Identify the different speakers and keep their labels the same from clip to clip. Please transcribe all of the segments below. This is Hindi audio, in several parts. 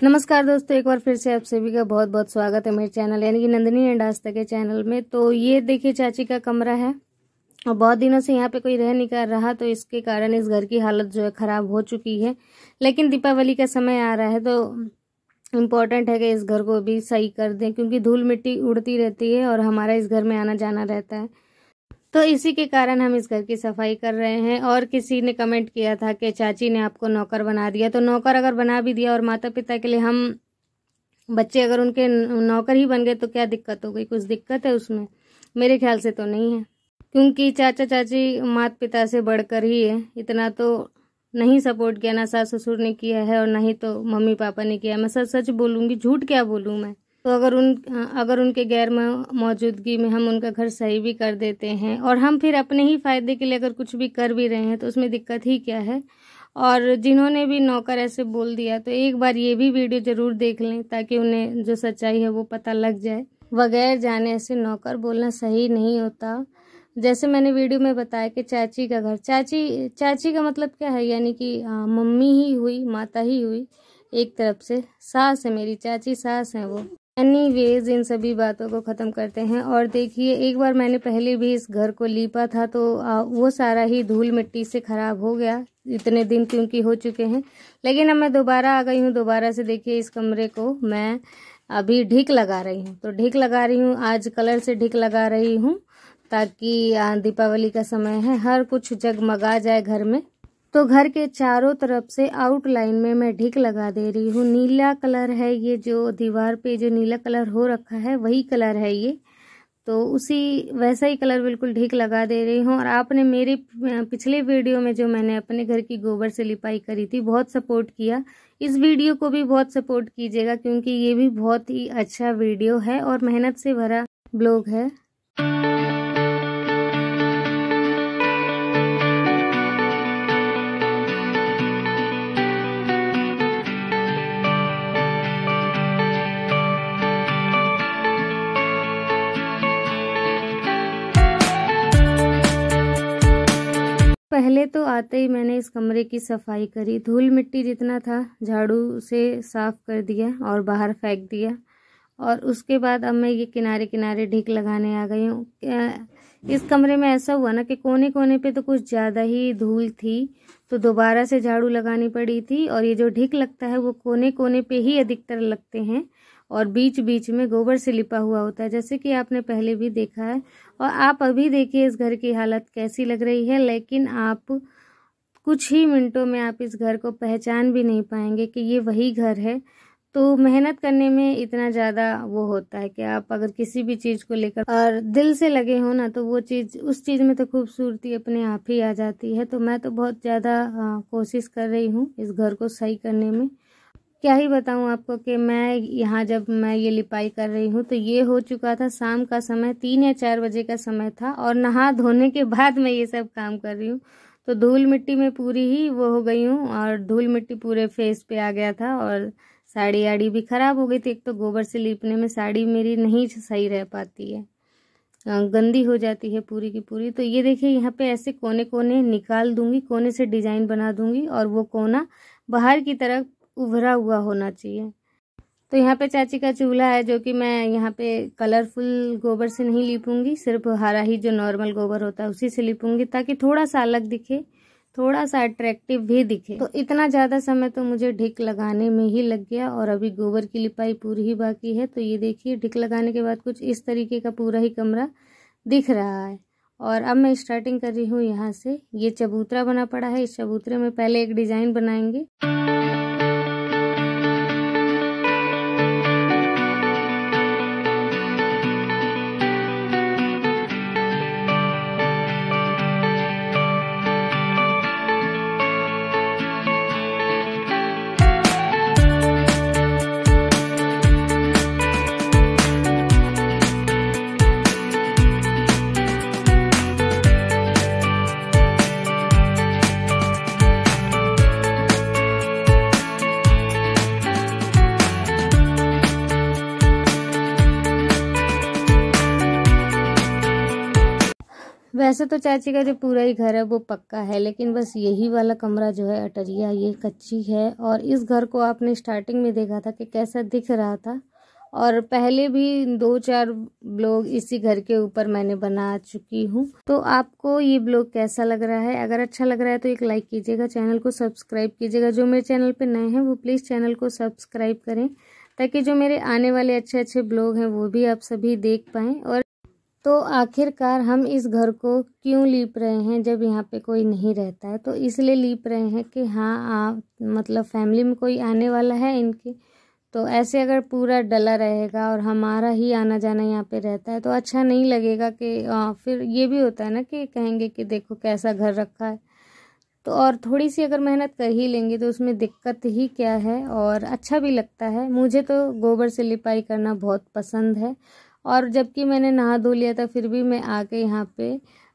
Speaker 1: नमस्कार दोस्तों, एक बार फिर से आप सभी का बहुत बहुत स्वागत है मेरे चैनल यानी कि नंदिनी एंड आस्था के चैनल में। तो ये देखिए चाची का कमरा है और बहुत दिनों से यहाँ पे कोई रह नहीं कर रहा, तो इसके कारण इस घर की हालत जो है ख़राब हो चुकी है। लेकिन दीपावली का समय आ रहा है तो इम्पोर्टेंट है कि इस घर को भी सही कर दें, क्योंकि धूल मिट्टी उड़ती रहती है और हमारा इस घर में आना जाना रहता है। तो इसी के कारण हम इस घर की सफाई कर रहे हैं। और किसी ने कमेंट किया था कि चाची ने आपको नौकर बना दिया, तो नौकर अगर बना भी दिया और माता पिता के लिए हम बच्चे अगर उनके नौकर ही बन गए तो क्या दिक्कत हो गई? कुछ दिक्कत है उसमें? मेरे ख्याल से तो नहीं है, क्योंकि चाचा चाची माता पिता से बढ़कर ही है। इतना तो नहीं सपोर्ट किया, ना सास ससुर ने किया है और ना ही तो मम्मी पापा ने किया। मैं सच सच बोलूँगी, झूठ क्या बोलूँ मैं? तो अगर उनके गैर मौजूदगी में हम उनका घर सही भी कर देते हैं और हम फिर अपने ही फ़ायदे के लिए अगर कुछ भी कर भी रहे हैं तो उसमें दिक्कत ही क्या है। और जिन्होंने भी नौकर ऐसे बोल दिया तो एक बार ये भी वीडियो ज़रूर देख लें, ताकि उन्हें जो सच्चाई है वो पता लग जाए। बगैर जाने ऐसे नौकर बोलना सही नहीं होता। जैसे मैंने वीडियो में बताया कि चाची का घर, चाची का मतलब क्या है? यानी कि मम्मी ही हुई, माता ही हुई, एक तरफ से सास है, मेरी चाची सास है वो। एनीवेज, इन सभी बातों को ख़त्म करते हैं। और देखिए, एक बार मैंने पहले भी इस घर को लीपा था तो वो सारा ही धूल मिट्टी से ख़राब हो गया, इतने दिन क्योंकि हो चुके हैं। लेकिन अब मैं दोबारा आ गई हूँ। दोबारा से देखिए इस कमरे को मैं अभी ढिक लगा रही हूँ। तो ढिक लगा रही हूँ, आज कलर से ढिक लगा रही हूँ, ताकि दीपावली का समय है, हर कुछ जगमगा जाए घर में। तो घर के चारों तरफ से आउटलाइन में मैं ढिक लगा दे रही हूँ। नीला कलर है ये, जो दीवार पे जो नीला कलर हो रखा है वही कलर है ये। तो उसी वैसा ही कलर बिल्कुल ढिक लगा दे रही हूँ। और आपने मेरे पिछले वीडियो में जो मैंने अपने घर की गोबर से लिपाई करी थी, बहुत सपोर्ट किया। इस वीडियो को भी बहुत सपोर्ट कीजिएगा, क्योंकि ये भी बहुत ही अच्छा वीडियो है और मेहनत से भरा ब्लॉग है। पहले तो आते ही मैंने इस कमरे की सफाई करी, धूल मिट्टी जितना था झाड़ू से साफ कर दिया और बाहर फेंक दिया। और उसके बाद अब मैं ये किनारे किनारे ढिक लगाने आ गई हूँ। इस कमरे में ऐसा हुआ ना कि कोने कोने पे तो कुछ ज़्यादा ही धूल थी, तो दोबारा से झाड़ू लगानी पड़ी थी। और ये जो ढिक लगता है वो कोने कोने पे ही अधिकतर लगते हैं और बीच बीच में गोबर से लिपा हुआ होता है, जैसे कि आपने पहले भी देखा है। और आप अभी देखिए इस घर की हालत कैसी लग रही है। लेकिन आप कुछ ही मिनटों में आप इस घर को पहचान भी नहीं पाएंगे कि ये वही घर है। तो मेहनत करने में इतना ज़्यादा वो होता है कि आप अगर किसी भी चीज़ को लेकर और दिल से लगे हो ना, तो वो चीज़, उस चीज़ में तो खूबसूरती अपने आप ही आ जाती है। तो मैं तो बहुत ज़्यादा कोशिश कर रही हूँ इस घर को सही करने में। क्या ही बताऊं आपको कि मैं यहाँ जब मैं ये लिपाई कर रही हूँ तो ये हो चुका था शाम का समय, 3 या 4 बजे का समय था। और नहा धोने के बाद मैं ये सब काम कर रही हूँ। तो धूल मिट्टी में पूरी ही वो हो गई हूँ और धूल मिट्टी पूरे फेस पे आ गया था और साड़ी आड़ी भी ख़राब हो गई थी। एक तो गोबर से लीपने में साड़ी मेरी नहीं सही रह पाती है, गंदी हो जाती है पूरी की पूरी। तो ये देखिए यहाँ पे ऐसे कोने कोने निकाल दूंगी, कोने से डिज़ाइन बना दूंगी और वो कोना बाहर की तरफ उभरा हुआ होना चाहिए। तो यहाँ पे चाची का चूल्हा है, जो कि मैं यहाँ पे कलरफुल गोबर से नहीं लीपूंगी, सिर्फ हरा ही जो नॉर्मल गोबर होता है उसी से लीपूंगी, ताकि थोड़ा सा अलग दिखे, थोड़ा सा अट्रैक्टिव भी दिखे। तो इतना ज़्यादा समय तो मुझे ढिक लगाने में ही लग गया और अभी गोबर की लिपाई पूरी ही बाकी है। तो ये देखिए ढिक लगाने के बाद कुछ इस तरीके का पूरा ही कमरा दिख रहा है। और अब मैं स्टार्टिंग कर रही हूँ यहाँ से। ये चबूतरा बना पड़ा है, इस चबूतरे में पहले एक डिज़ाइन बनाएंगे। वैसे तो चाची का जो पूरा ही घर है वो पक्का है, लेकिन बस यही वाला कमरा जो है अटरिया ये कच्ची है। और इस घर को आपने स्टार्टिंग में देखा था कि कैसा दिख रहा था, और पहले भी 2-4 ब्लॉग इसी घर के ऊपर मैंने बना चुकी हूँ। तो आपको ये ब्लॉग कैसा लग रहा है? अगर अच्छा लग रहा है तो एक लाइक कीजिएगा, चैनल को सब्सक्राइब कीजिएगा। जो मेरे चैनल पे नए हैं वो प्लीज़ चैनल को सब्सक्राइब करें, ताकि जो मेरे आने वाले अच्छे अच्छे ब्लॉग हैं वो भी आप सभी देख पाएँ। और तो आखिरकार हम इस घर को क्यों लीप रहे हैं जब यहाँ पे कोई नहीं रहता है? तो इसलिए लीप रहे हैं कि हाँ मतलब फैमिली में कोई आने वाला है इनके, तो ऐसे अगर पूरा डला रहेगा और हमारा ही आना जाना यहाँ पे रहता है तो अच्छा नहीं लगेगा। कि फिर ये भी होता है ना कि कहेंगे कि देखो कैसा घर रखा है। तो और थोड़ी सी अगर मेहनत कर ही लेंगे तो उसमें दिक्कत ही क्या है, और अच्छा भी लगता है। मुझे तो गोबर से लिपाई करना बहुत पसंद है, और जबकि मैंने नहा धो लिया था फिर भी मैं आके यहाँ पे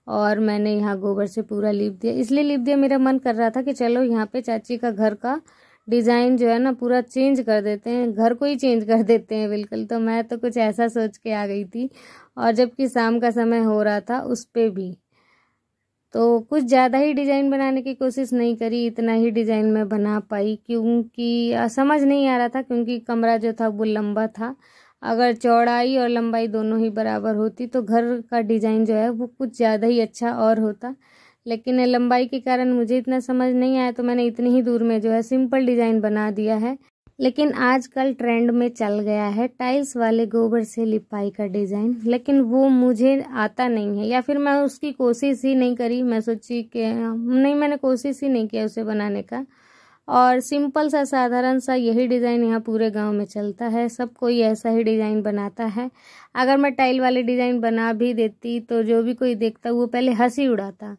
Speaker 1: और मैंने यहाँ गोबर से पूरा लीप दिया। इसलिए लीप दिया, मेरा मन कर रहा था कि चलो यहाँ पे चाची का घर का डिज़ाइन जो है ना पूरा चेंज कर देते हैं, घर को ही चेंज कर देते हैं बिल्कुल। तो मैं तो कुछ ऐसा सोच के आ गई थी, और जबकि शाम का समय हो रहा था उस पे भी, तो कुछ ज़्यादा ही डिज़ाइन बनाने की कोशिश नहीं करी, इतना ही डिज़ाइन मैं बना पाई। क्योंकि समझ नहीं आ रहा था, क्योंकि कमरा जो था वो लंबा था। अगर चौड़ाई और लंबाई दोनों ही बराबर होती तो घर का डिज़ाइन जो है वो कुछ ज़्यादा ही अच्छा और होता, लेकिन लंबाई के कारण मुझे इतना समझ नहीं आया, तो मैंने इतनी ही दूर में जो है सिंपल डिज़ाइन बना दिया है। लेकिन आजकल ट्रेंड में चल गया है टाइल्स वाले गोबर से लिपाई का डिज़ाइन, लेकिन वो मुझे आता नहीं है, या फिर मैं उसकी कोशिश ही नहीं करी। मैं सोची कि नहीं, मैंने कोशिश ही नहीं किया उसे बनाने का। और सिंपल सा साधारण सा यही डिज़ाइन यहाँ पूरे गांव में चलता है, सब कोई ऐसा ही डिज़ाइन बनाता है। अगर मैं टाइल वाले डिज़ाइन बना भी देती तो जो भी कोई देखता वो पहले हंसी उड़ाता,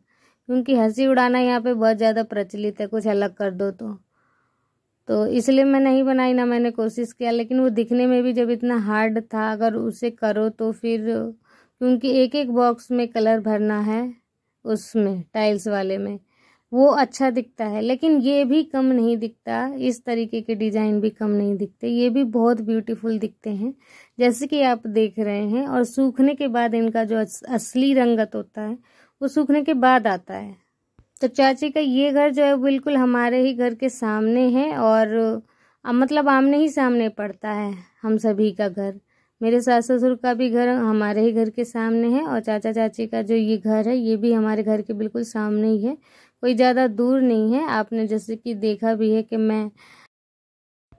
Speaker 1: क्योंकि हंसी उड़ाना यहाँ पे बहुत ज़्यादा प्रचलित है, कुछ अलग कर दो तो इसलिए मैं नहीं बनाई, ना मैंने कोशिश किया। लेकिन वो दिखने में भी जब इतना हार्ड था, अगर उसे करो तो फिर, क्योंकि एक एक बॉक्स में कलर भरना है उसमें टाइल्स वाले में, वो अच्छा दिखता है। लेकिन ये भी कम नहीं दिखता, इस तरीके के डिज़ाइन भी कम नहीं दिखते, ये भी बहुत ब्यूटीफुल दिखते हैं जैसे कि आप देख रहे हैं। और सूखने के बाद इनका जो असली रंगत होता है वो सूखने के बाद आता है। तो चाची का ये घर जो है बिल्कुल हमारे ही घर के सामने है, और मतलब आमने ही सामने पड़ता है हम सभी का घर। मेरे सास ससुर का भी घर हमारे ही घर के सामने है, और चाचा चाची का जो ये घर है ये भी हमारे घर के बिल्कुल सामने ही है, कोई ज़्यादा दूर नहीं है। आपने जैसे कि देखा भी है कि मैं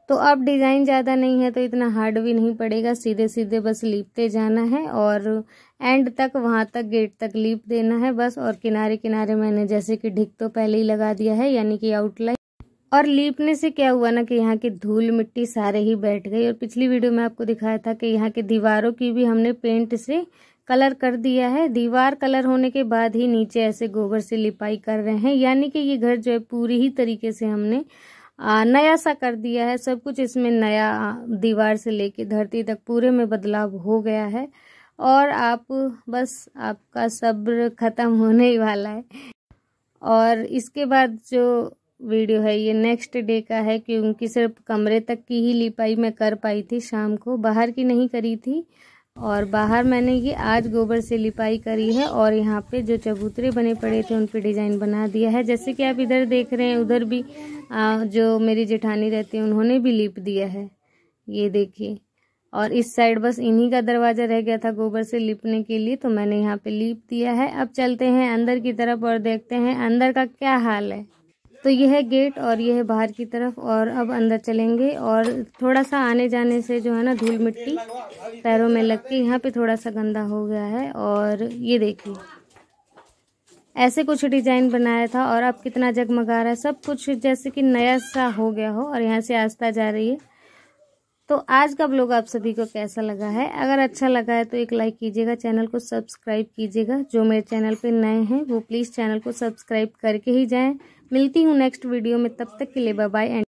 Speaker 1: तो अब डिज़ाइन ज़्यादा नहीं है तो इतना हार्ड भी नहीं पड़ेगा, सीधे सीधे बस लीपते जाना है और एंड तक वहाँ तक गेट तक लीप देना है बस। और किनारे किनारे मैंने जैसे कि ढिक तो पहले ही लगा दिया है, यानी कि आउटलाइन। और लीपने से क्या हुआ ना कि यहाँ की धूल मिट्टी सारे ही बैठ गई। और पिछली वीडियो में आपको दिखाया था कि यहाँ के दीवारों की भी हमने पेंट से कलर कर दिया है। दीवार कलर होने के बाद ही नीचे ऐसे गोबर से लिपाई कर रहे हैं, यानी कि ये घर जो है पूरी ही तरीके से हमने नया सा कर दिया है। सब कुछ इसमें नया, दीवार से लेके धरती तक पूरे में बदलाव हो गया है। और आप बस, आपका सब्र खत्म होने ही वाला है। और इसके बाद जो वीडियो है ये नेक्स्ट डे का है, क्योंकि सिर्फ कमरे तक की ही लिपाई मैं कर पाई थी शाम को, बाहर की नहीं करी थी। और बाहर मैंने ये आज गोबर से लिपाई करी है, और यहाँ पे जो चबूतरे बने पड़े थे उन पे डिज़ाइन बना दिया है। जैसे कि आप इधर देख रहे हैं, उधर भी जो मेरी जेठानी रहती है उन्होंने भी लीप दिया है, ये देखिए। और इस साइड बस इन्हीं का दरवाज़ा रह गया था गोबर से लिपने के लिए, तो मैंने यहाँ पे लीप दिया है। अब चलते हैं अंदर की तरफ और देखते हैं अंदर का क्या हाल है। तो यह है गेट और यह है बाहर की तरफ, और अब अंदर चलेंगे। और थोड़ा सा आने जाने से जो है ना धूल मिट्टी पैरों में लग के यहाँ पे थोड़ा सा गंदा हो गया है। और ये देखिए ऐसे कुछ डिज़ाइन बनाया था और अब कितना जगमगा रहा है, सब कुछ जैसे कि नया सा हो गया हो। और यहाँ से आस्था जा रही है। तो आज का ब्लॉग आप सभी को कैसा लगा है? अगर अच्छा लगा है तो एक लाइक कीजिएगा, चैनल को सब्सक्राइब कीजिएगा। जो मेरे चैनल पे नए हैं वो प्लीज़ चैनल को सब्सक्राइब करके ही जाएं। मिलती हूँ नेक्स्ट वीडियो में, तब तक के लिए बाय बाय।